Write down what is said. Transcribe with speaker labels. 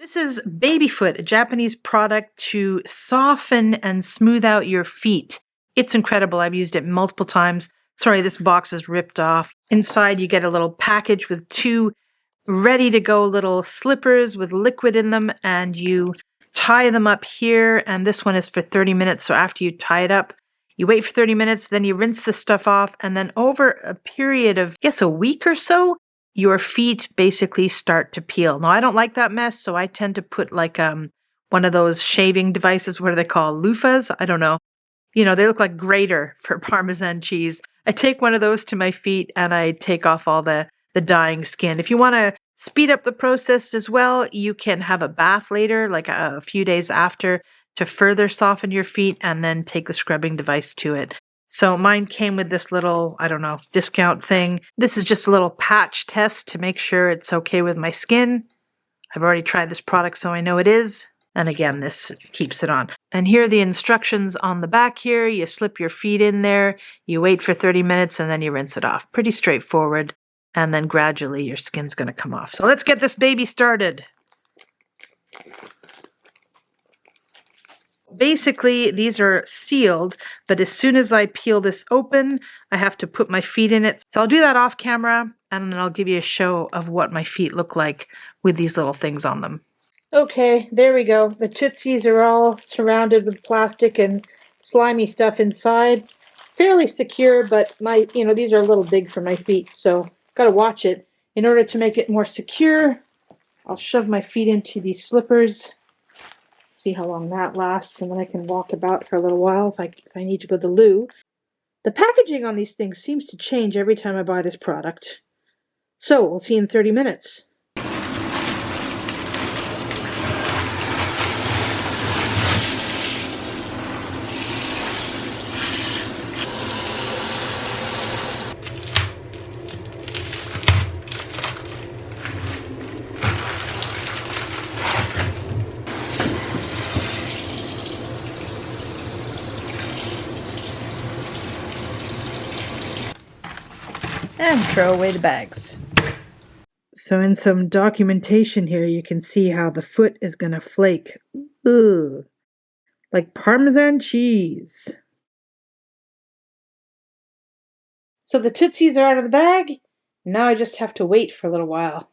Speaker 1: This is BabyFoot, a Japanese product to soften and smooth out your feet. It's incredible. I've used it multiple times. Sorry, this box is ripped off. Inside, you get a little package with 2 ready-to-go little slippers with liquid in them, and you tie them up here, and this one is for 30 minutes. So after you tie it up, you wait for 30 minutes, then you rinse the stuff off, and then over a period of, I guess, a week or so, your feet basically start to peel. Now, I don't like that mess, so I tend to put like one of those shaving devices. What are they called? Loofahs? I don't know. You know, they look like grater for Parmesan cheese. I take one of those to my feet and I take off all the dying skin. If you want to speed up the process as well, you can have a bath later, like a few days after, to further soften your feet and then take the scrubbing device to it. So mine came with this little, I don't know, discount thing. This is just a little patch test to make sure it's okay with my skin. I've already tried this product, so I know it is. And again, this keeps it on. And here are the instructions on the back here. You slip your feet in there, you wait for 30 minutes, and then you rinse it off. Pretty straightforward. And then gradually your skin's going to come off. So let's get this baby started. Basically, these are sealed, but as soon as I peel this open, I have to put my feet in it. So I'll do that off camera, and then I'll give you a show of what my feet look like with these little things on them. Okay, there we go. The Tootsies are all surrounded with plastic and slimy stuff inside. Fairly secure, but these are a little big for my feet, so gotta watch it. In order to make it more secure, I'll shove my feet into these slippers. See how long that lasts, and then I can walk about for a little while if I need to go to the loo. The packaging on these things seems to change every time I buy this product. So, we'll see you in 30 minutes. And throw away the bags. So in some documentation here, you can see how the foot is going to flake. Ugh. Like Parmesan cheese. So the Tootsies are out of the bag. Now I just have to wait for a little while.